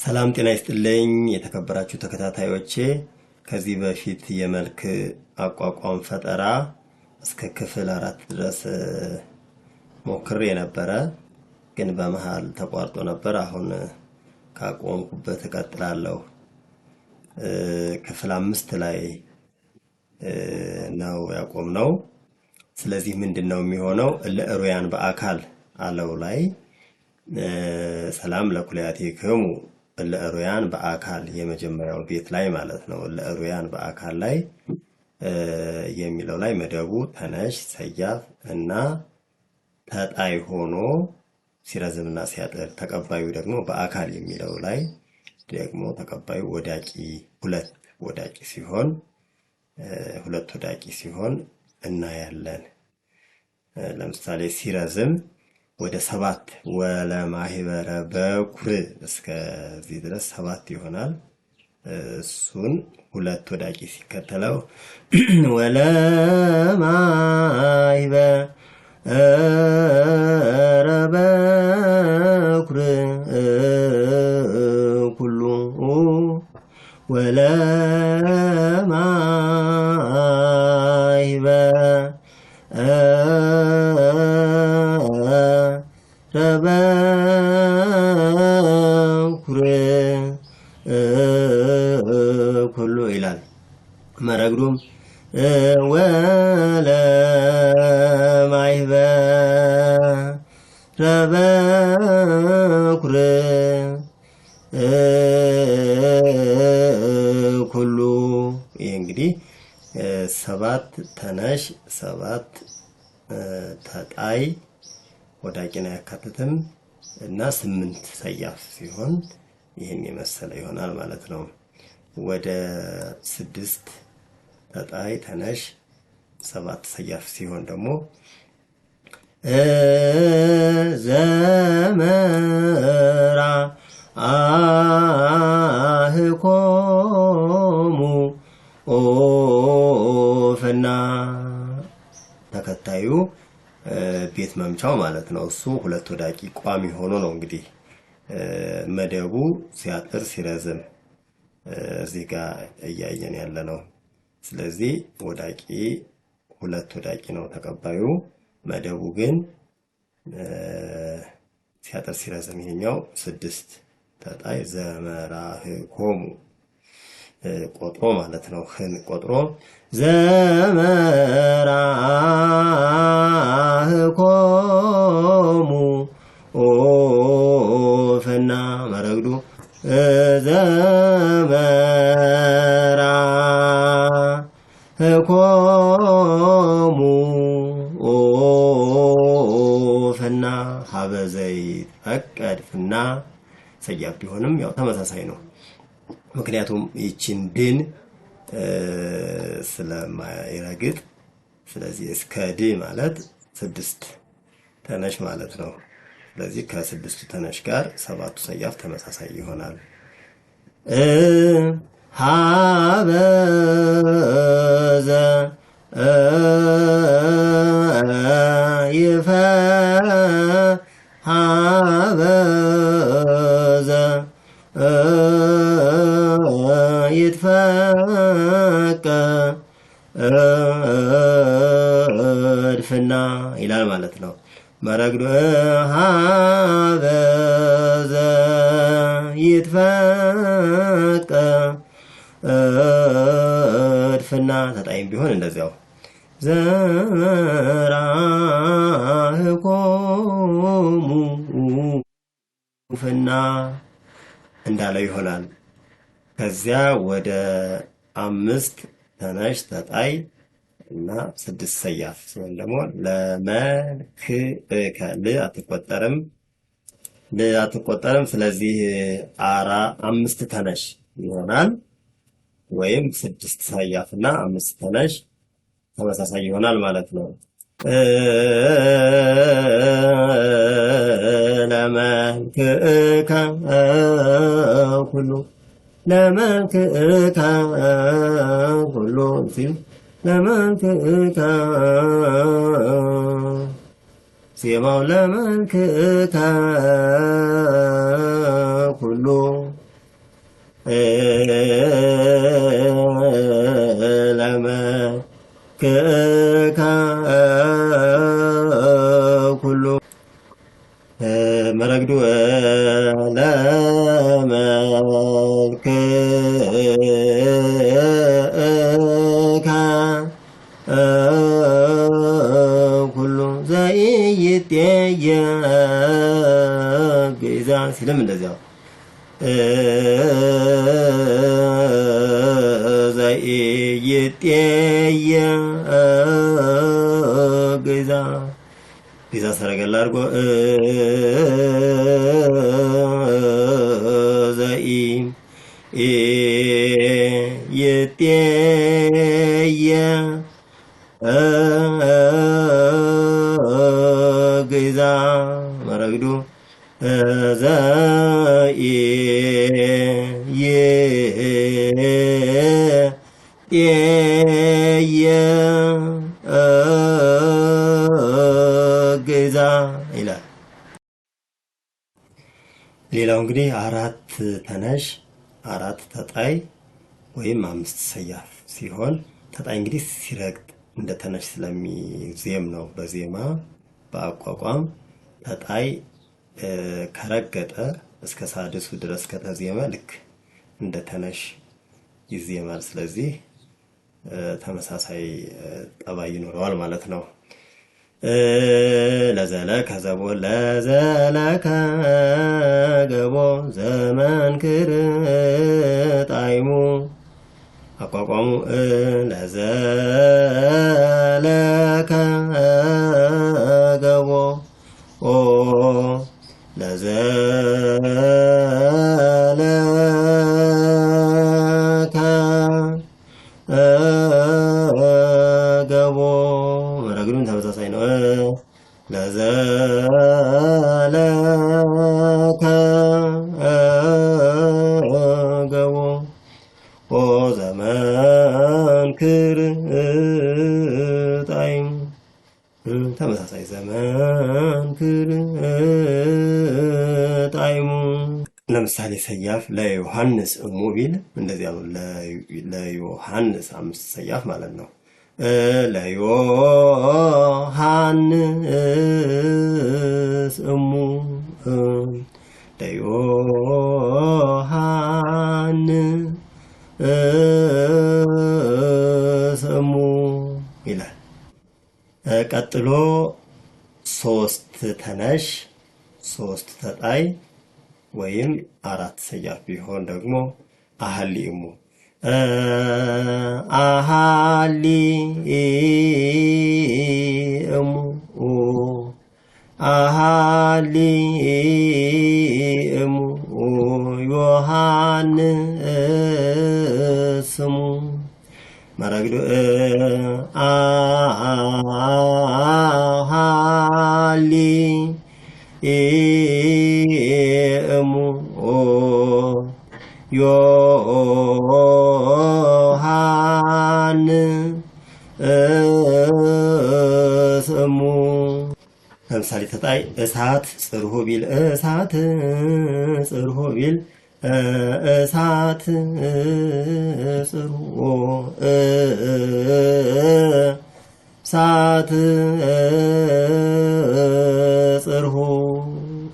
ሰላም ጤና ይስጥልኝ የተከበራችሁ ተከታታዮቼ ከዚህ በፊት የመልክ አቋቋም ፈጠራ እስከ ክፍል 4 ድረስ ሞክሬ ነበር ግን በመሃል ተቋርጦ ነበር አሁን ካቆምኩበት እቀጥላለሁ ክፍል 5 ላይ ነው ያቆምነው ስለዚህ ምንድነው የሚሆነው ለሩያን በአካል አለው ላይ ሰላም ለኩላቲክሙ ለሩያን በአካል የመጀመሪያው ቤት ላይ ማለት ነው ለሩያን በአካል ላይ የሚለው ላይ መደቡ ተነሽ ሰያፍ እና ተጣይ ሆኖ ሲረዝምና ሲያጥር ተቀባዩ ደግሞ በአካል የሚለው ላይ ደግሞ ተቀባዩ ወዳቂ ሁለት ወዳቂ ሲሆን እናያለን ለምሳሌ ሲረዝም ወደ 7 ወለ ማህበረ በኩር እስከዚህ ድረስ 7 ይሆናል እሱን ሁለት ወዳቂ ሲከተለው ወለ ማህበረ በኩር ኩሉ ወለ ኩሉ ይላል መረግዱም ወለ ማህበረ በኩር ኩሉ ይሄ እንግዲህ 7 ተነሽ 7 ተጣይ ወዳቂና ያካተተም እና 8 ሰያፍ ሲሆን ይሄን የመሰለ ይሆናል ማለት ነው ወደ 6 ተጣይ ተነሽ 7 ሰያፍ ሲሆን ደግሞ ዘመራ አህኮሙ ኦፈና ተከታዩ ቤት መምቻው ማለት ነው እሱ ሁለት ወዳቂ ቋሚ ሆኖ ነው እንግዲህ መደቡ ሲያጥር ሲረዝም እዚህ ጋር እያየን ያለ ነው ስለዚህ ወዳቂ ሁለት ወዳቂ ነው ተቀባዩ መደቡ ግን ሲያጥር ሲረዝም ይሄኛው 6 ተጣይ ዘመራህኮሙ ቆጥሮ ማለት ነው ህን ቆጥሮ ዘመራህኮሙ ኦፈና መረግዱ ዘመራህኮሙ ኦፈና ሀበዘይት ፈቀድፍና ሰያፍ ቢሆንም ያው ተመሳሳይ ነው ምክንያቱም ይቺን ድን ስለማይረግጥ ስለዚህ እስከ ድ ማለት 6 ተነሽ ማለት ነው ስለዚህ ከ6 ተነሽ ጋር 7ቱ ሰያፍ ተመሳሳይ ይሆናል ሀበዘ ይፈ ሀበዘ ይትፈቀድፍና ይላል ማለት ነው መረግዱ ሀበዘ ይትፈቀድፍና ተጣይም ቢሆን እንደዚያው ዘራህኮሙ ፍና እንዳለው ይሆናል ከዚያ ወደ 5 ተነሽ ተጣይ እና 6 ሰያፍ ሲሆን ደግሞ ለመልክ ከል አትቆጠርም ስለዚህ 5 ተነሽ ይሆናል ወይም 6 ሰያፍ እና 5 ተነሽ ተመሳሳይ ይሆናል ማለት ነው ለመልክ ኩሉ ለመልክ ኩሉ ለመልክ ዜማው ለመልክከ ኩሉ ለመልክካ ኩሉ ዘኢይትየየብ ግእዛ ሲልም እንደዚያው ዘኢይትየየብ ግእዛ ግእዛ ሰረገላ አድርጎ ዘኢይትየየብ ግእዛ መረግዱ ዘኢይትየየብ ግእዛ ይላል። ሌላው እንግዲህ አራት ተነሽ አራት ተጣይ ወይም አምስት ሰያፍ ሲሆን ተጣይ እንግዲህ ሲረግጥ እንደ ተነሽ ስለሚዜም ነው። በዜማ በአቋቋም ተጣይ ከረገጠ እስከ ሳድሱ ድረስ ከተዜመ ልክ እንደ ተነሽ ይዜማል። ስለዚህ ተመሳሳይ ጠባይ ይኖረዋል ማለት ነው። ለዘለከ ዘቦ ለዘለከ ገቦ ዘመንክር ጣዕሙ አቋቋሙ ለዘለከ ገቦ ለዘለከ ገቦ መረግዱን ተመሳሳይ ነው። ለዘለከ ገቦ ዘመንክር ጣዕሙ ተመሳሳይ ዘመንክር ጣዕሙ። ለምሳሌ ሰያፍ ለዮሐንስ እሙ ቢል እንደዚያ ነው። ለዮሐንስ አምስት ሰያፍ ማለት ነው። ለዮሐንስ እሙ ለዮሐንስ እሙ ይላል። ቀጥሎ ሶስት ተነሽ ሶስት ተጣይ ወይም አራት ሰያፍ ቢሆን ደግሞ አሃሊ እሙ አሃሊ እሙ አሃሊ እሙ ዮሐንስ እሙ መረግዱ አሃሊ እሙ ዮሐንስ እሙ። ለምሳሌ ተጣይ እሳት ጽርሆ ቢል እሳት ጽርሆ ቢል እሳት ጽርሆ እሳት ጽርሆ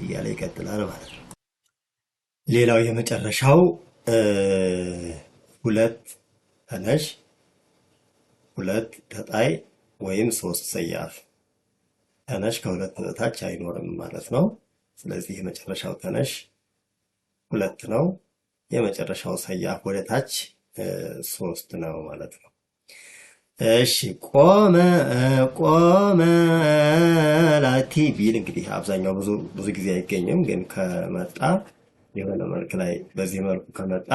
እያለ ይቀጥላል ማለት ነው። ሌላው የመጨረሻው ሁለት ተነሽ ሁለት ተጣይ ወይም ሶስት ሰያፍ ተነሽ ከሁለት በታች አይኖርም ማለት ነው። ስለዚህ የመጨረሻው ተነሽ ሁለት ነው። የመጨረሻው ሰያፍ ወደ ታች ሶስት ነው ማለት ነው። እሺ ቆመ ቆመ ላቲ ቢል እንግዲህ አብዛኛው ብዙ ጊዜ አይገኝም፣ ግን ከመጣ የሆነ መልክ ላይ በዚህ መልኩ ከመጣ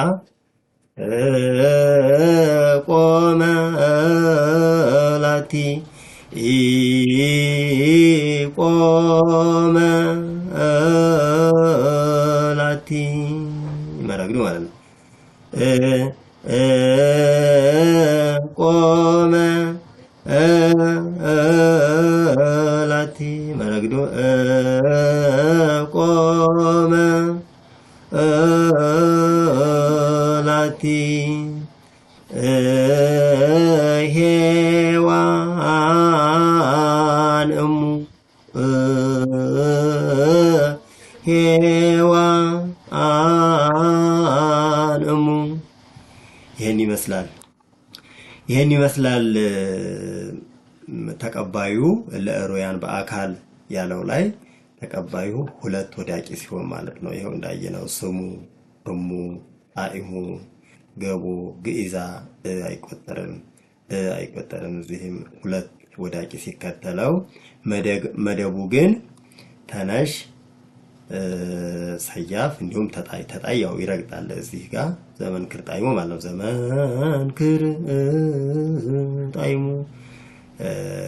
ቆመ ላቲ ቆመ ላቲ መረግዱ ማለት ነው። ቆመ ላቲ መረግዱ ቆመ ላቲ ሄዋን እሙ ሔዋንሙ ይህን ይመስላል። ተቀባዩ ለእሩያን በአካል ያለው ላይ ተቀባዩ ሁለት ወዳቂ ሲሆን ማለት ነው። ይኸው እንዳየነው ስሙ፣ እሙ፣ አኢሙ፣ ገቡ፣ ግኢዛ አይቆጠርም። እዚህም ሁለት ወዳቂ ሲከተለው መደቡ ግን ተነሽ፣ ሰያፍ እንዲሁም ተጣይ ያው ይረግጣል። እዚህ ጋር ዘመን ክር ጣይሙ ማለት ነው። ዘመን ክር ጣይሙ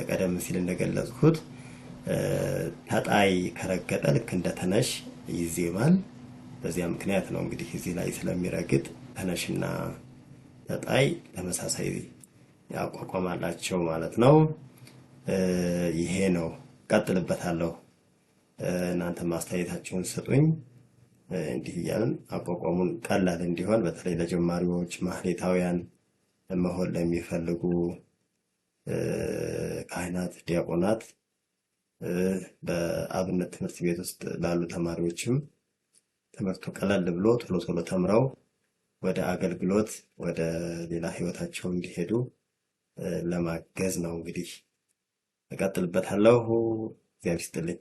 ቀደም ሲል እንደገለጽኩት ተጣይ ከረገጠ ልክ እንደ ተነሽ ይዜማል። በዚያ ምክንያት ነው እንግዲህ እዚህ ላይ ስለሚረግጥ ተነሽና ተጣይ ተመሳሳይ ያቋቋማላቸው ማለት ነው። ይሄ ነው። ቀጥልበታለሁ። እናንተ ማስተያየታችሁን ስጡኝ። እንዲህ እያልን አቋቋሙን ቀላል እንዲሆን በተለይ ለጀማሪዎች ማህሌታውያን መሆን ለሚፈልጉ ካህናት፣ ዲያቆናት በአብነት ትምህርት ቤት ውስጥ ላሉ ተማሪዎችም ትምህርቱ ቀለል ብሎ ቶሎ ቶሎ ተምረው ወደ አገልግሎት ወደ ሌላ ህይወታቸው እንዲሄዱ ለማገዝ ነው። እንግዲህ እቀጥልበታለሁ። እግዚአብሔር ይስጥልኝ።